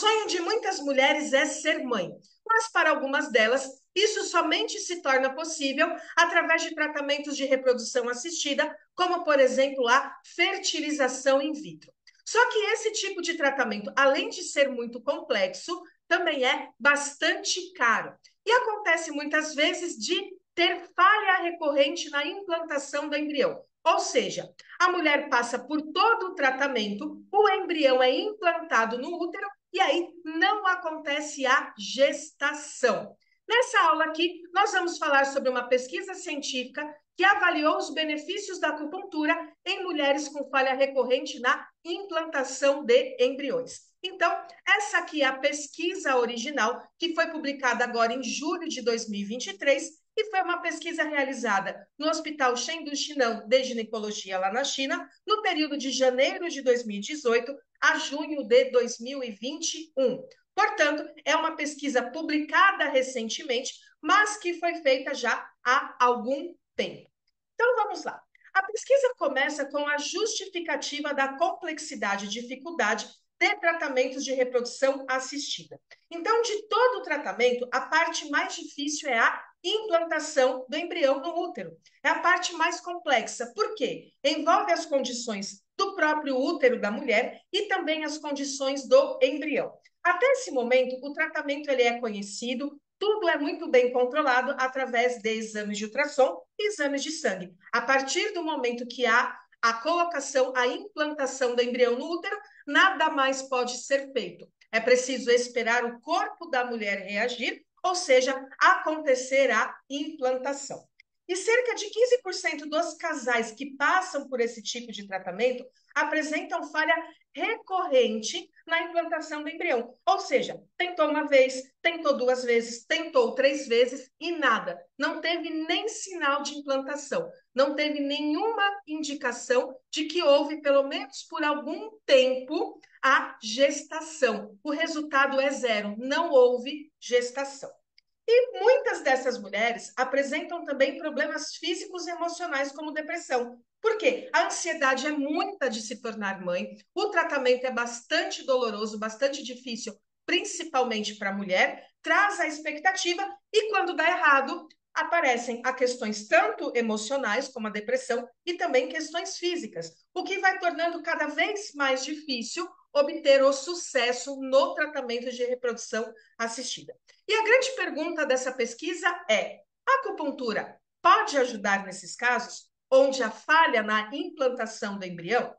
sonho de muitas mulheres é ser mãe, mas para algumas delas, isso somente se torna possível através de tratamentos de reprodução assistida, como, por exemplo, a fertilização in vitro. Só que esse tipo de tratamento, além de ser muito complexo, também é bastante caro. E acontece muitas vezes de ter falha recorrente na implantação do embrião. Ou seja, a mulher passa por todo o tratamento, o embrião é implantado no útero e aí não acontece a gestação. Nessa aula aqui, nós vamos falar sobre uma pesquisa científica que avaliou os benefícios da acupuntura em mulheres com falha recorrente na implantação de embriões. Então, essa aqui é a pesquisa original, que foi publicada agora em julho de 2023, e foi uma pesquisa realizada no Hospital Chengdu Xinnan de Ginecologia, lá na China, no período de janeiro de 2018 a junho de 2021. Portanto, é uma pesquisa publicada recentemente, mas que foi feita já há algum tempo. Então, vamos lá. A pesquisa começa com a justificativa da complexidade e dificuldade de tratamentos de reprodução assistida. Então, de todo o tratamento, a parte mais difícil é a implantação do embrião no útero. É a parte mais complexa. Por quê? Envolve as condições do próprio útero da mulher e também as condições do embrião. Até esse momento, o tratamento ele é conhecido, tudo é muito bem controlado através de exames de ultrassom e exames de sangue. A partir do momento que há a colocação, a implantação do embrião no útero, nada mais pode ser feito. É preciso esperar o corpo da mulher reagir, ou seja, acontecer a implantação. E cerca de 15% dos casais que passam por esse tipo de tratamento apresentam falha recorrente na implantação do embrião. Ou seja, tentou uma vez, tentou duas vezes, tentou três vezes e nada. Não teve nem sinal de implantação. Não teve nenhuma indicação de que houve, pelo menos por algum tempo, a gestação. O resultado é zero, não houve gestação. E muitas dessas mulheres apresentam também problemas físicos e emocionais, como depressão. Por quê? A ansiedade é muita de se tornar mãe, o tratamento é bastante doloroso, bastante difícil, principalmente para a mulher, traz a expectativa e quando dá errado, aparecem a questões tanto emocionais, como a depressão, e também questões físicas, o que vai tornando cada vez mais difícil obter o sucesso no tratamento de reprodução assistida. E a grande pergunta dessa pesquisa é: a acupuntura pode ajudar nesses casos onde a falha na implantação do embrião?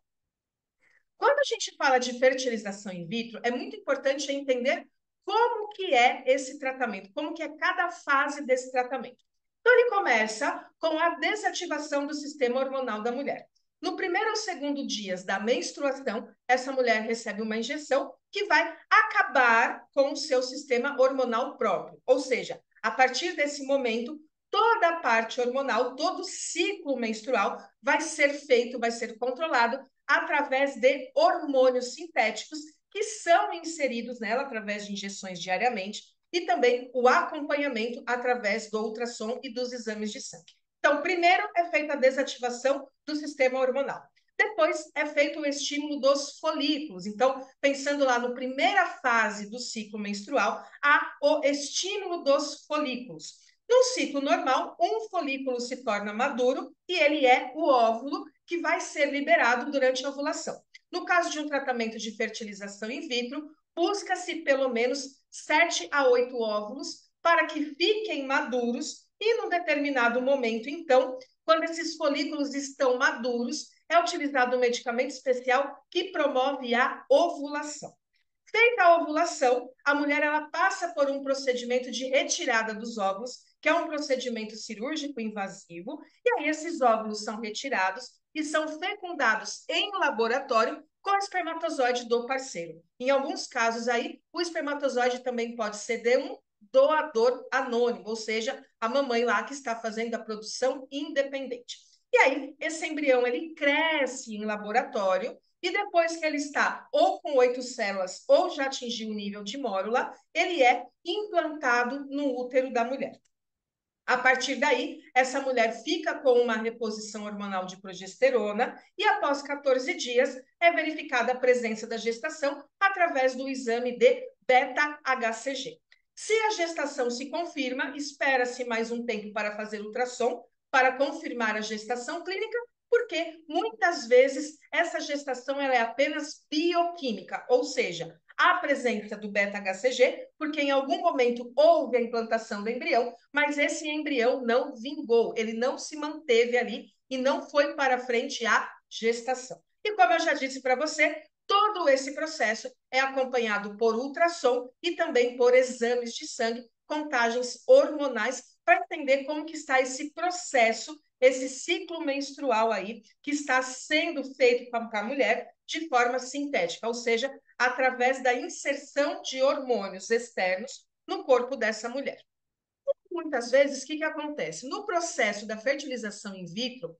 Quando a gente fala de fertilização in vitro, é muito importante entender como que é esse tratamento, como que é cada fase desse tratamento. Então, ele começa com a desativação do sistema hormonal da mulher. No primeiro ou segundo dias da menstruação, essa mulher recebe uma injeção que vai acabar com o seu sistema hormonal próprio. Ou seja, a partir desse momento, toda a parte hormonal, todo o ciclo menstrual vai ser feito, vai ser controlado através de hormônios sintéticos que são inseridos nela através de injeções diariamente e também o acompanhamento através do ultrassom e dos exames de sangue. Então, primeiro é feita a desativação do sistema hormonal. Depois é feito o estímulo dos folículos. Então, pensando lá na primeira fase do ciclo menstrual, há o estímulo dos folículos. No ciclo normal, um folículo se torna maduro e ele é o óvulo que vai ser liberado durante a ovulação. No caso de um tratamento de fertilização in vitro, busca-se pelo menos 7 a 8 óvulos para que fiquem maduros e, num determinado momento, então, quando esses folículos estão maduros, é utilizado um medicamento especial que promove a ovulação. Feita a ovulação, a mulher ela passa por um procedimento de retirada dos óvulos, que é um procedimento cirúrgico invasivo, e aí esses óvulos são retirados e são fecundados em laboratório com o espermatozoide do parceiro. Em alguns casos aí, o espermatozoide também pode ser de um doador anônimo, ou seja, a mamãe lá que está fazendo a produção independente. E aí, esse embrião ele cresce em laboratório e depois que ele está ou com 8 células ou já atingiu o nível de mórula, ele é implantado no útero da mulher. A partir daí, essa mulher fica com uma reposição hormonal de progesterona e, após 14 dias, é verificada a presença da gestação através do exame de beta-HCG. Se a gestação se confirma, espera-se mais um tempo para fazer ultrassom para confirmar a gestação clínica, porque muitas vezes essa gestação ela é apenas bioquímica, ou seja, a presença do beta-HCG, porque em algum momento houve a implantação do embrião, mas esse embrião não vingou, ele não se manteve ali e não foi para frente a gestação. E como eu já disse para você, todo esse processo é acompanhado por ultrassom e também por exames de sangue, contagens hormonais, para entender como que está esse processo, esse ciclo menstrual aí, que está sendo feito com a mulher de forma sintética, ou seja, através da inserção de hormônios externos no corpo dessa mulher. Muitas vezes, o que acontece? No processo da fertilização in vitro,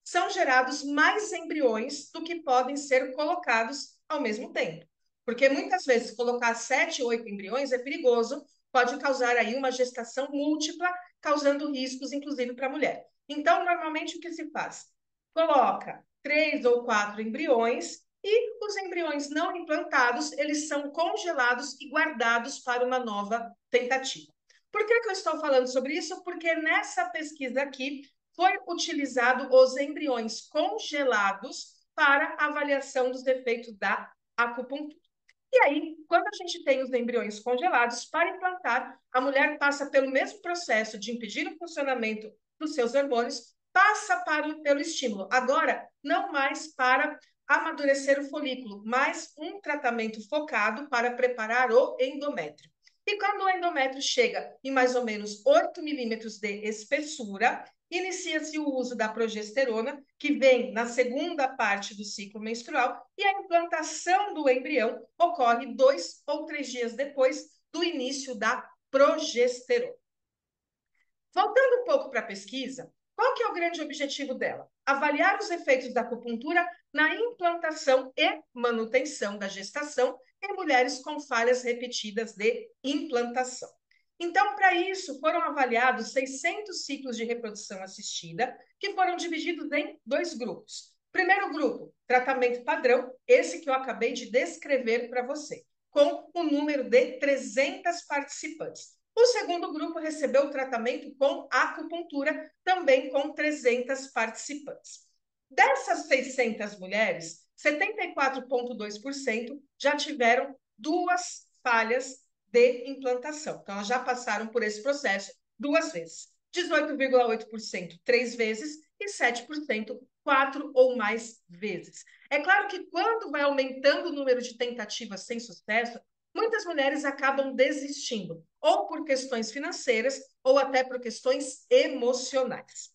são gerados mais embriões do que podem ser colocados ao mesmo tempo. Porque muitas vezes colocar 7, 8 embriões é perigoso, pode causar aí uma gestação múltipla, causando riscos, inclusive, para a mulher. Então, normalmente, o que se faz? Coloca 3 ou 4 embriões e os embriões não implantados, eles são congelados e guardados para uma nova tentativa. Por que eu estou falando sobre isso? Porque nessa pesquisa aqui, foi utilizado os embriões congelados para avaliação dos efeitos da acupuntura. E aí, quando a gente tem os embriões congelados, para implantar, a mulher passa pelo mesmo processo de impedir o funcionamento dos seus hormônios, passa pelo estímulo. Agora, não mais para amadurecer o folículo, mas um tratamento focado para preparar o endométrio. E quando o endométrio chega em mais ou menos 8 milímetros de espessura, inicia-se o uso da progesterona, que vem na segunda parte do ciclo menstrual, e a implantação do embrião ocorre 2 ou 3 dias depois do início da progesterona. Voltando um pouco para a pesquisa, qual que é o grande objetivo dela? Avaliar os efeitos da acupuntura na implantação e manutenção da gestação em mulheres com falhas repetidas de implantação. Então, para isso, foram avaliados 600 ciclos de reprodução assistida, que foram divididos em 2 grupos. Primeiro grupo, tratamento padrão, esse que eu acabei de descrever para você, com um número de 300 participantes. O segundo grupo recebeu o tratamento com acupuntura, também com 300 participantes. Dessas 600 mulheres, 74,2% já tiveram 2 falhas de implantação. Então, elas já passaram por esse processo 2 vezes. 18,8% 3 vezes e 7% 4 ou mais vezes. É claro que quando vai aumentando o número de tentativas sem sucesso, muitas mulheres acabam desistindo, ou por questões financeiras, ou até por questões emocionais.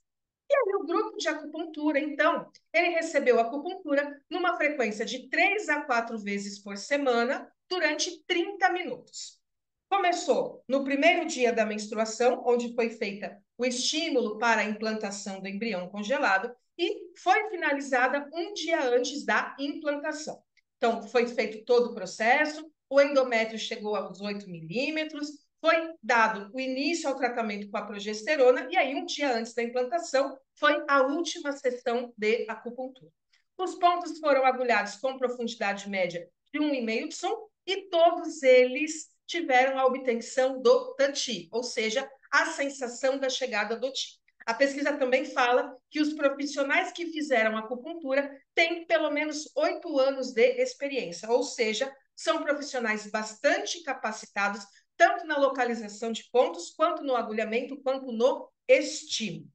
E aí, o grupo de acupuntura, então, ele recebeu acupuntura numa frequência de 3 a 4 vezes por semana, durante 30 minutos. Começou no primeiro dia da menstruação, onde foi feita o estímulo para a implantação do embrião congelado, e foi finalizada um dia antes da implantação. Então, foi feito todo o processo, o endométrio chegou aos 8 milímetros, foi dado o início ao tratamento com a progesterona, e aí, um dia antes da implantação, foi a última sessão de acupuntura. Os pontos foram agulhados com profundidade média de 1,5 Tsum, e todos eles tiveram a obtenção do TANTI, ou seja, a sensação da chegada do TI. A pesquisa também fala que os profissionais que fizeram acupuntura têm pelo menos 8 anos de experiência, ou seja, são profissionais bastante capacitados, tanto na localização de pontos, quanto no agulhamento, quanto no estímulo.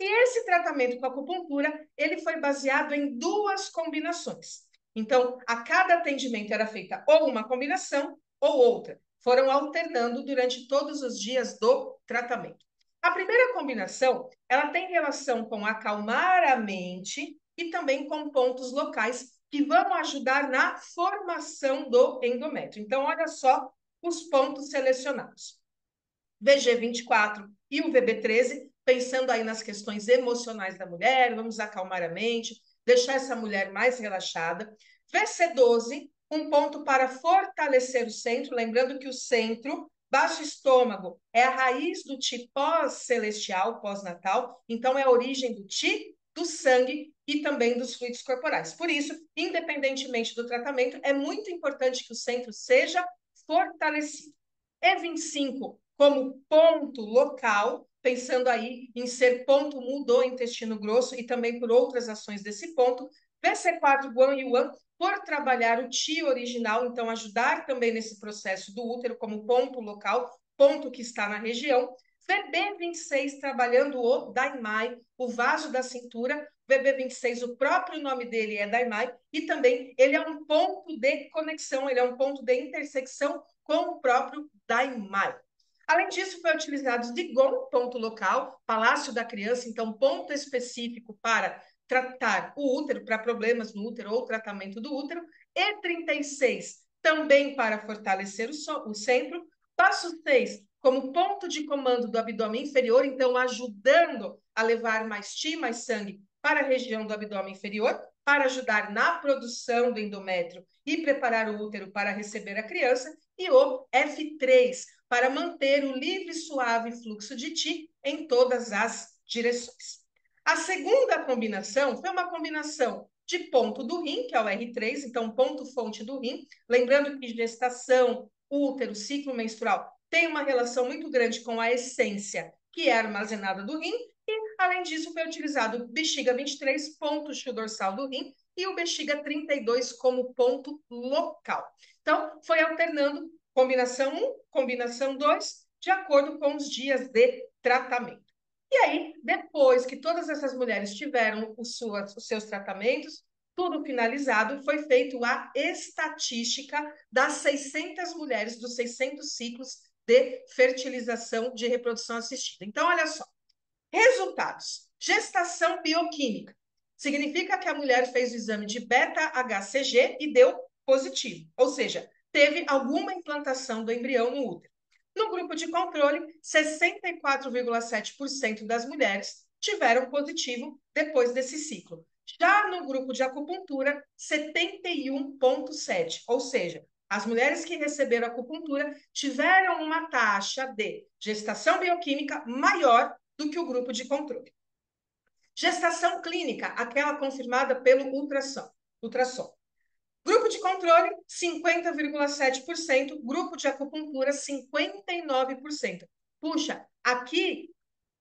E esse tratamento com acupuntura, ele foi baseado em 2 combinações. Então, a cada atendimento era feita ou uma combinação ou outra. Foram alternando durante todos os dias do tratamento. A primeira combinação, ela tem relação com acalmar a mente e também com pontos locais que vão ajudar na formação do endométrio. Então, olha só os pontos selecionados. VG24 e o VB13, pensando aí nas questões emocionais da mulher, vamos acalmar a mente, deixar essa mulher mais relaxada. VC12, um ponto para fortalecer o centro, lembrando que o centro Baixo estômago é a raiz do Qi pós-celestial, pós-natal, então é a origem do Qi, do sangue e também dos fluidos corporais. Por isso, independentemente do tratamento, é muito importante que o centro seja fortalecido. E25 como ponto local, pensando aí em ser ponto mu do intestino grosso e também por outras ações desse ponto. VC4 Guan Yuan por trabalhar o Qi original, então ajudar também nesse processo do útero como ponto local, ponto que está na região. VB26 trabalhando o Daimai, o vaso da cintura. VB26, o próprio nome dele é Daimai, e também ele é um ponto de conexão, ele é um ponto de intersecção com o próprio Daimai. Além disso, foi utilizado Digon, ponto local, Palácio da Criança, então ponto específico para tratar o útero, para problemas no útero ou tratamento do útero. E36, também para fortalecer o centro. Passo 6, como ponto de comando do abdômen inferior, então ajudando a levar mais Qi, mais sangue para a região do abdômen inferior, para ajudar na produção do endométrio e preparar o útero para receber a criança. E o F3, para manter o livre e suave fluxo de Qi em todas as direções. A segunda combinação foi uma combinação de ponto do rim, que é o R3, então ponto-fonte do rim. Lembrando que gestação, útero, ciclo menstrual tem uma relação muito grande com a essência que é armazenada do rim. E, além disso, foi utilizado o bexiga 23, ponto dorsal do rim, e o bexiga 32 como ponto local. Então, foi alternando combinação 1, combinação 2, de acordo com os dias de tratamento. E aí, depois que todas essas mulheres tiveram os seus tratamentos, tudo finalizado, foi feito a estatística das 600 mulheres, dos 600 ciclos de fertilização de reprodução assistida. Então, olha só, resultados. Gestação bioquímica. Significa que a mulher fez o exame de beta-HCG e deu positivo, ou seja, teve alguma implantação do embrião no útero. No grupo de controle, 64,7% das mulheres tiveram positivo depois desse ciclo. Já no grupo de acupuntura, 71,7%, ou seja, as mulheres que receberam acupuntura tiveram uma taxa de gestação bioquímica maior do que o grupo de controle. Gestação clínica, aquela confirmada pelo ultrassom. Grupo de controle, 50,7%. Grupo de acupuntura, 59%. Puxa, aqui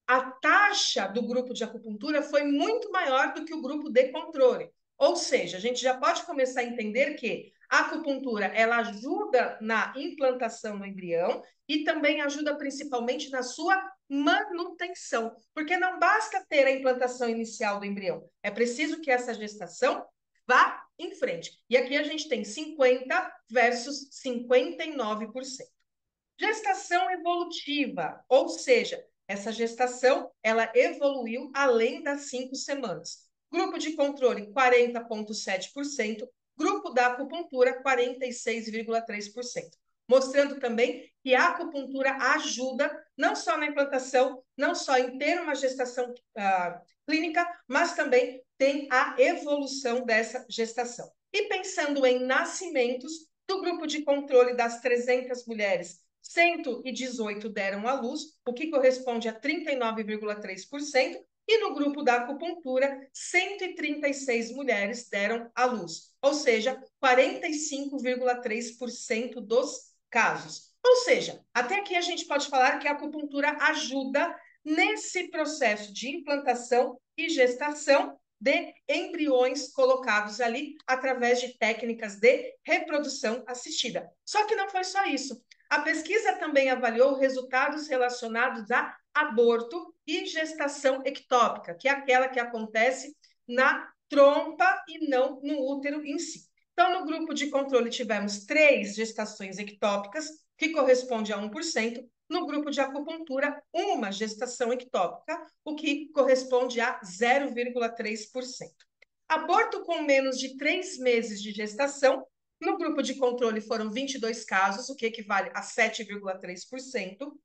a taxa do grupo de acupuntura foi muito maior do que o grupo de controle. Ou seja, a gente já pode começar a entender que a acupuntura ela ajuda na implantação do embrião e também ajuda principalmente na sua manutenção, porque não basta ter a implantação inicial do embrião, é preciso que essa gestação vá em frente. E aqui a gente tem 50 versus 59%. Gestação evolutiva, ou seja, essa gestação ela evoluiu além das 5 semanas. Grupo de controle, 40,7%. Grupo da acupuntura, 46,3%. Mostrando também que a acupuntura ajuda não só na implantação, não só em ter uma gestação clínica, mas também tem a evolução dessa gestação. E pensando em nascimentos, do grupo de controle das 300 mulheres, 118 deram à luz, o que corresponde a 39,3%, e no grupo da acupuntura, 136 mulheres deram à luz, ou seja, 45,3% dos casos. Ou seja, até aqui a gente pode falar que a acupuntura ajuda nesse processo de implantação e gestação de embriões colocados ali através de técnicas de reprodução assistida. Só que não foi só isso. A pesquisa também avaliou resultados relacionados a aborto e gestação ectópica, que é aquela que acontece na trompa e não no útero em si. Então, no grupo de controle, tivemos 3 gestações ectópicas, que corresponde a 1%. No grupo de acupuntura, uma gestação ectópica, o que corresponde a 0,3%. Aborto com menos de 3 meses de gestação, no grupo de controle foram 22 casos, o que equivale a 7,3%.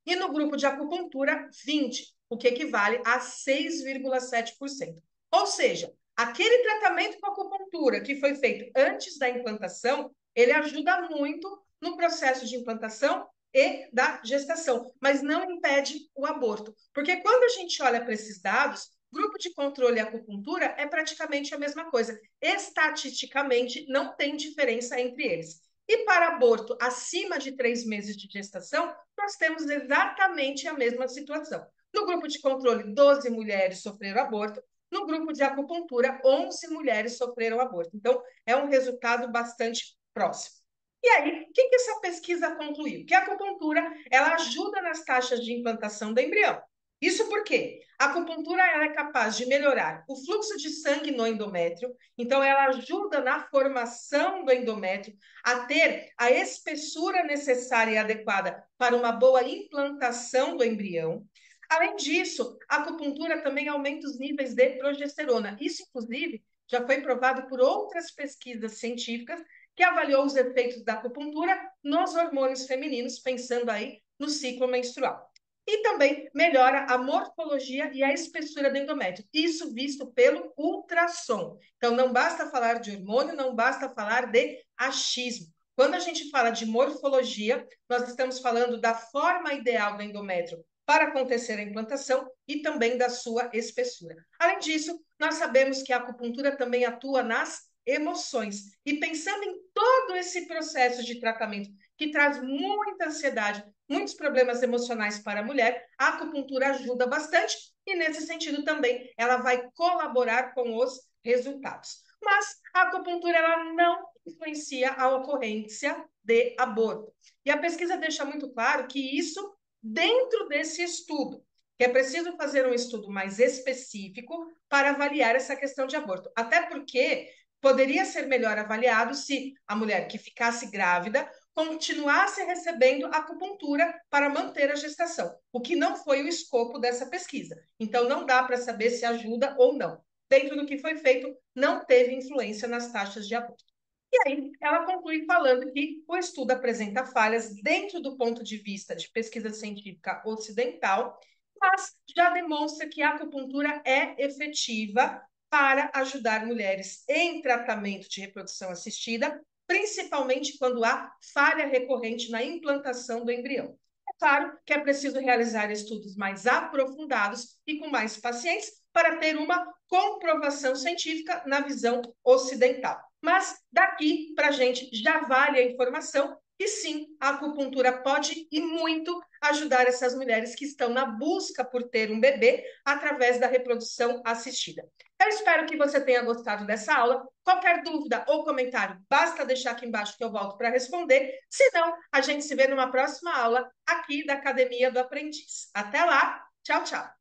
E no grupo de acupuntura, 20, o que equivale a 6,7%. Ou seja, aquele tratamento com acupuntura que foi feito antes da implantação, ele ajuda muito no processo de implantação e da gestação, mas não impede o aborto. Porque quando a gente olha para esses dados, grupo de controle e acupuntura é praticamente a mesma coisa. Estatisticamente, não tem diferença entre eles. E para aborto acima de 3 meses de gestação, nós temos exatamente a mesma situação. No grupo de controle, 12 mulheres sofreram aborto. No grupo de acupuntura, 11 mulheres sofreram aborto. Então, é um resultado bastante próximo. E aí, o que essa pesquisa concluiu? Que a acupuntura ela ajuda nas taxas de implantação do embrião. Isso porque a acupuntura ela é capaz de melhorar o fluxo de sangue no endométrio, então ela ajuda na formação do endométrio a ter a espessura necessária e adequada para uma boa implantação do embrião. Além disso, a acupuntura também aumenta os níveis de progesterona. Isso, inclusive, já foi provado por outras pesquisas científicas que avaliou os efeitos da acupuntura nos hormônios femininos, pensando aí no ciclo menstrual. E também melhora a morfologia e a espessura do endométrio, isso visto pelo ultrassom. Então, não basta falar de hormônio, não basta falar de achismo. Quando a gente fala de morfologia, nós estamos falando da forma ideal do endométrio para acontecer a implantação e também da sua espessura. Além disso, nós sabemos que a acupuntura também atua nas emoções. E pensando em todo esse processo de tratamento que traz muita ansiedade, muitos problemas emocionais para a mulher, a acupuntura ajuda bastante e nesse sentido também ela vai colaborar com os resultados. Mas a acupuntura ela não influencia a ocorrência de aborto. E a pesquisa deixa muito claro que isso dentro desse estudo, que é preciso fazer um estudo mais específico para avaliar essa questão de aborto. Até porque poderia ser melhor avaliado se a mulher que ficasse grávida continuasse recebendo acupuntura para manter a gestação, o que não foi o escopo dessa pesquisa. Então, não dá para saber se ajuda ou não. Dentro do que foi feito, não teve influência nas taxas de aborto. E aí, ela conclui falando que o estudo apresenta falhas dentro do ponto de vista de pesquisa científica ocidental, mas já demonstra que a acupuntura é efetiva para ajudar mulheres em tratamento de reprodução assistida, principalmente quando há falha recorrente na implantação do embrião. É claro que é preciso realizar estudos mais aprofundados e com mais pacientes para ter uma comprovação científica na visão ocidental. Mas daqui para a gente já vale a informação que sim, a acupuntura pode e muito ajudar essas mulheres que estão na busca por ter um bebê através da reprodução assistida. Eu espero que você tenha gostado dessa aula. Qualquer dúvida ou comentário, basta deixar aqui embaixo que eu volto para responder. Se não, a gente se vê numa próxima aula aqui da Academia do Aprendiz. Até lá, tchau, tchau.